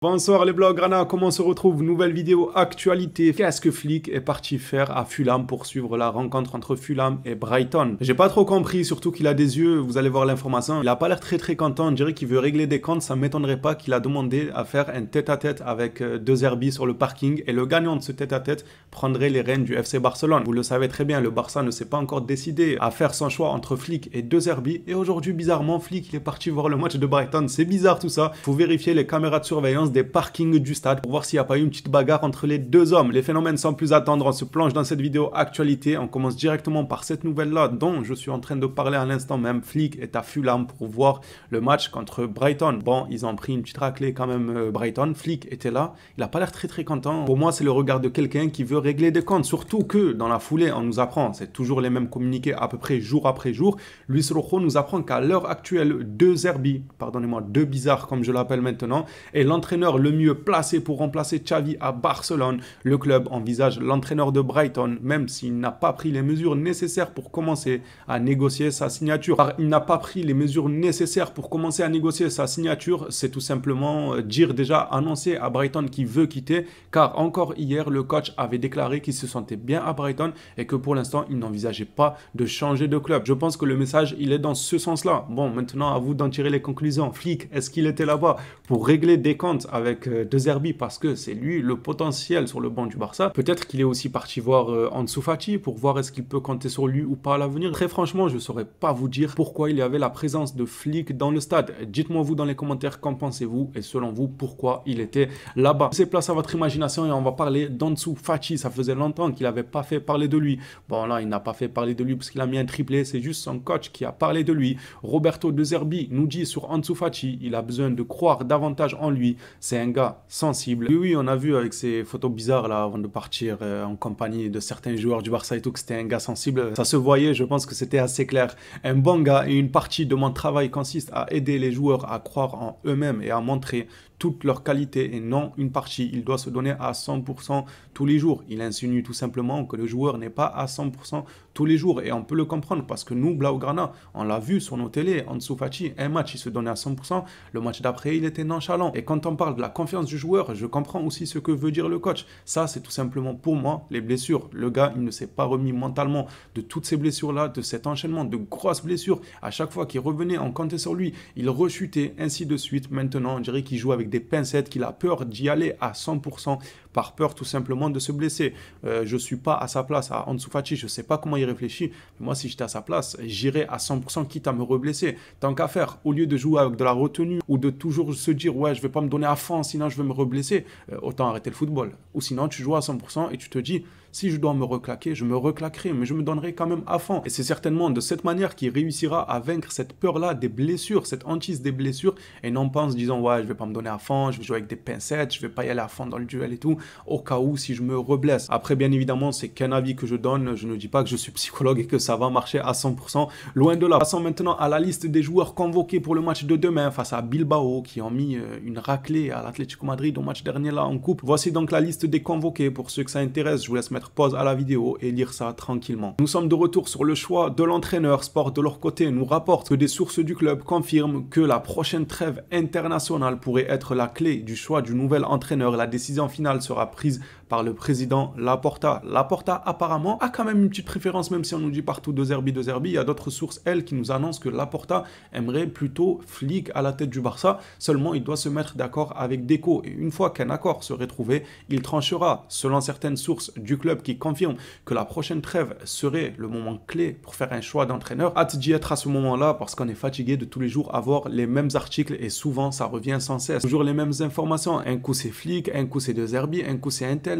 Bonsoir les Blaugrana, comment on se retrouve? Nouvelle vidéo actualité. Qu'est-ce que Flick est parti faire à Fulham pour suivre la rencontre entre Fulham et Brighton? J'ai pas trop compris, surtout qu'il a des yeux, vous allez voir l'information. Il a pas l'air très content, on dirait qu'il veut régler des comptes, ça m'étonnerait pas qu'il a demandé à faire un tête-à-tête avec deux Herbis sur le parking et le gagnant de ce tête-à-tête prendrait les rênes du FC Barcelone. Vous le savez très bien, le Barça ne s'est pas encore décidé à faire son choix entre Flick et deux Herbis et aujourd'hui bizarrement Flick il est parti voir le match de Brighton. C'est bizarre tout ça. Faut vérifier les caméras de surveillance des parkings du stade pour voir s'il n'y a pas eu une petite bagarre entre les deux hommes. Les phénomènes sans plus attendre, on se plonge dans cette vidéo actualité. On commence directement par cette nouvelle-là dont je suis en train de parler à l'instant même. Flick est à Fulham pour voir le match contre Brighton. Bon, ils ont pris une petite raclée quand même Brighton. Flick était là. Il n'a pas l'air très content. Pour moi, c'est le regard de quelqu'un qui veut régler des comptes. Surtout que dans la foulée, on nous apprend, c'est toujours les mêmes communiqués à peu près jour après jour. Luis Rojo nous apprend qu'à l'heure actuelle, deux Herbis, pardonnez-moi, deux bizarres comme je l'appelle maintenant, et l'entraîneur le mieux placé pour remplacer Xavi à Barcelone. Le club envisage l'entraîneur de Brighton, même s'il n'a pas pris les mesures nécessaires pour commencer à négocier sa signature. Car il n'a pas pris les mesures nécessaires pour commencer à négocier sa signature, c'est tout simplement dire déjà annoncer à Brighton qu'il veut quitter, car encore hier, le coach avait déclaré qu'il se sentait bien à Brighton et que pour l'instant, il n'envisageait pas de changer de club. Je pense que le message, il est dans ce sens-là. Bon, maintenant, à vous d'en tirer les conclusions. Flick, est-ce qu'il était là-bas pour régler des comptes avec deux Herbis parce que c'est lui le potentiel sur le banc du Barça? Peut-être qu'il est aussi parti voir Ansu Fati pour voir est-ce qu'il peut compter sur lui ou pas à l'avenir. Très franchement, je ne saurais pas vous dire pourquoi il y avait la présence de Flick dans le stade. Dites-moi vous dans les commentaires qu'en pensez-vous et selon vous pourquoi il était là-bas. Laissez place à votre imagination et on va parler d'Ansu Fati. Ça faisait longtemps qu'il n'avait pas fait parler de lui. Bon là, il n'a pas fait parler de lui parce qu'il a mis un triplé. C'est juste son coach qui a parlé de lui. Roberto De Zerbi nous dit sur Ansu Fati, il a besoin de croire davantage en lui. C'est un gars sensible. Oui, on a vu avec ces photos bizarres là avant de partir en compagnie de certains joueurs du Barça et tout que c'était un gars sensible. Ça se voyait, je pense que c'était assez clair. Un bon gars et une partie de mon travail consiste à aider les joueurs à croire en eux-mêmes et à montrer toutes leurs qualités et non une partie. Il doit se donner à 100% tous les jours. Il insinue tout simplement que le joueur n'est pas à 100% tous les jours et on peut le comprendre parce que nous, Blaugrana, on l'a vu sur nos télés, Ansu Fati, un match il se donnait à 100%, le match d'après il était nonchalant. Et quand on parle de la confiance du joueur, je comprends aussi ce que veut dire le coach. Ça c'est tout simplement pour moi les blessures. Le gars il ne s'est pas remis mentalement de toutes ces blessures-là, de cet enchaînement de grosses blessures. À chaque fois qu'il revenait, on comptait sur lui, il rechutait ainsi de suite. Maintenant on dirait qu'il joue avec des pincettes, qu'il a peur d'y aller à 100% par peur tout simplement de se blesser. Je suis pas à sa place à Ansu Fati, je sais pas comment il réfléchit, mais moi si j'étais à sa place, j'irais à 100% quitte à me reblesser. Tant qu'à faire, au lieu de jouer avec de la retenue ou de toujours se dire ouais je vais pas me donner à fond sinon je vais me reblesser, autant arrêter le football. Ou sinon tu joues à 100% et tu te dis si je dois me reclaquer, je me reclaquerai, mais je me donnerai quand même à fond. Et c'est certainement de cette manière qu'il réussira à vaincre cette peur-là des blessures, cette hantise des blessures, et non pas en se disant ouais je vais pas me donner à fond, je vais jouer avec des pincettes, je vais pas y aller à fond dans le duel et tout, au cas où si je me reblesse. Après bien évidemment c'est qu'un avis que je donne, je ne dis pas que je suis psychologue et que ça va marcher à 100%, loin de là. Passons maintenant à la liste des joueurs convoqués pour le match de demain face à Bilbao qui ont mis une raclée à l'Atlético Madrid au match dernier là en coupe. Voici donc la liste des convoqués pour ceux que ça intéresse, je vous laisse mettre pause à la vidéo et lire ça tranquillement. Nous sommes de retour sur le choix de l'entraîneur. Sport de leur côté nous rapporte que des sources du club confirment que la prochaine trêve internationale pourrait être la clé du choix du nouvel entraîneur. La décision finale sera prise par le président Laporta. Laporta apparemment a quand même une petite préférence, même si on nous dit partout De Zerbi. Il y a d'autres sources, elles, qui nous annoncent que Laporta aimerait plutôt Flick à la tête du Barça. Seulement, il doit se mettre d'accord avec Deco. Et une fois qu'un accord serait trouvé, il tranchera. Selon certaines sources du club qui confirment que la prochaine trêve serait le moment clé pour faire un choix d'entraîneur. Hâte d'y être à ce moment-là parce qu'on est fatigué de tous les jours avoir les mêmes articles et souvent ça revient sans cesse. Toujours les mêmes informations. Un coup c'est Flick, un coup c'est De Zerbi, un coup c'est un tel.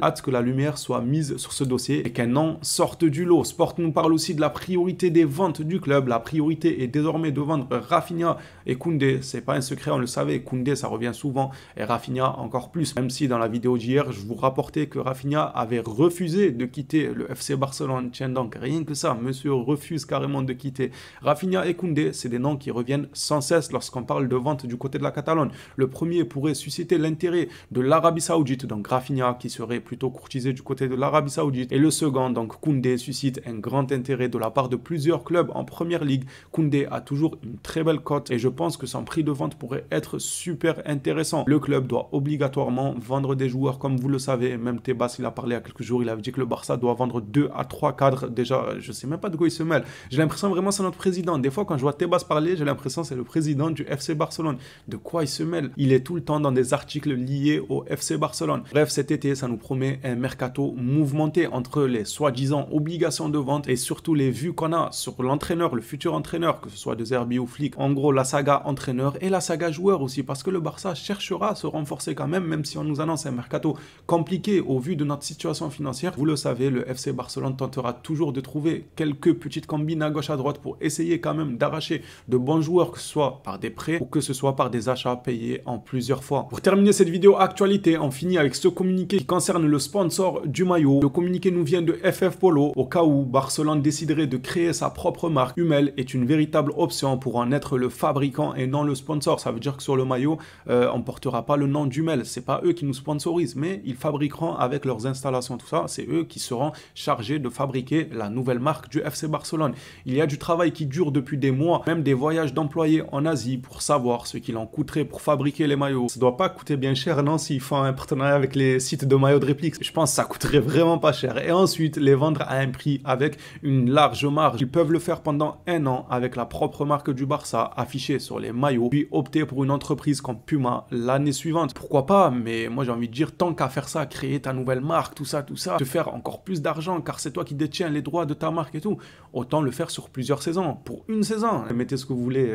Hâte que la lumière soit mise sur ce dossier et qu'un nom sorte du lot. Sport nous parle aussi de la priorité des ventes du club. La priorité est désormais de vendre Rafinha et Koundé. C'est pas un secret, on le savait. Koundé ça revient souvent et Rafinha encore plus. Même si dans la vidéo d'hier je vous rapportais que Rafinha avait aurait refusé de quitter le FC Barcelone. Tiens donc, rien que ça, monsieur refuse carrément de quitter. Rafinha et Koundé, c'est des noms qui reviennent sans cesse lorsqu'on parle de vente du côté de la Catalogne. Le premier pourrait susciter l'intérêt de l'Arabie Saoudite, donc Rafinha qui serait plutôt courtisé du côté de l'Arabie Saoudite. Et le second, donc Koundé, suscite un grand intérêt de la part de plusieurs clubs en première ligue. Koundé a toujours une très belle cote et je pense que son prix de vente pourrait être super intéressant. Le club doit obligatoirement vendre des joueurs, comme vous le savez. Même Tebas, il a parlé il y a quelques jours, il avait dit que le Barça doit vendre 2 à 3 cadres. Déjà, je sais même pas de quoi il se mêle. J'ai l'impression vraiment c'est notre président. Des fois, quand je vois Tebas parler, j'ai l'impression c'est le président du FC Barcelone. De quoi il se mêle? Il est tout le temps dans des articles liés au FC Barcelone. Bref, cet été, ça nous promet un mercato mouvementé entre les soi-disant obligations de vente et surtout les vues qu'on a sur l'entraîneur, le futur entraîneur, que ce soit De Zerbi ou Flick. En gros, la saga entraîneur et la saga joueur aussi, parce que le Barça cherchera à se renforcer quand même si on nous annonce un mercato compliqué au vu de notre situation financière. Vous le savez, le FC Barcelone tentera toujours de trouver quelques petites combines à gauche à droite pour essayer quand même d'arracher de bons joueurs, que ce soit par des prêts ou que ce soit par des achats payés en plusieurs fois. Pour terminer cette vidéo actualité, on finit avec ce communiqué qui concerne le sponsor du maillot. Le communiqué nous vient de FF Polo. Au cas où Barcelone déciderait de créer sa propre marque, Hummel est une véritable option pour en être le fabricant et non le sponsor. Ça veut dire que sur le maillot, on portera pas le nom d'Hummel. C'est pas eux qui nous sponsorisent, mais ils fabriqueront avec leurs installations, tout ça. C'est eux qui seront chargés de fabriquer la nouvelle marque du FC Barcelone. Il y a du travail qui dure depuis des mois, même des voyages d'employés en Asie pour savoir ce qu'il en coûterait pour fabriquer les maillots. Ça doit pas coûter bien cher, non, s'ils font un partenariat avec les sites de maillots de réplique. Je pense que ça coûterait vraiment pas cher. Et ensuite, les vendre à un prix avec une large marge. Ils peuvent le faire pendant un an avec la propre marque du Barça affichée sur les maillots, puis opter pour une entreprise comme Puma l'année suivante. Pourquoi pas? Mais moi j'ai envie de dire, tant qu'à faire ça, créer ta nouvelle marque, tout ça, te faire encore plus d'argent car c'est toi qui détiens les droits de ta marque et tout, autant le faire sur plusieurs saisons. Pour une saison, mettez ce que vous voulez.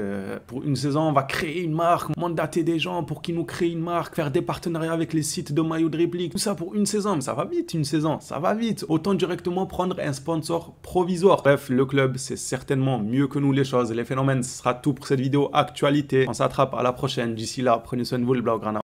Pour une saison, on va créer une marque, mandater des gens pour qu'ils nous créent une marque, faire des partenariats avec les sites de maillots de réplique, tout ça pour une saison. Mais ça va vite, une saison, ça va vite. Autant directement prendre un sponsor provisoire. Bref, le club, c'est certainement mieux que nous les choses. Les phénomènes, ce sera tout pour cette vidéo actualité. On s'attrape à la prochaine. D'ici là, prenez soin de vous, le Blaugrana.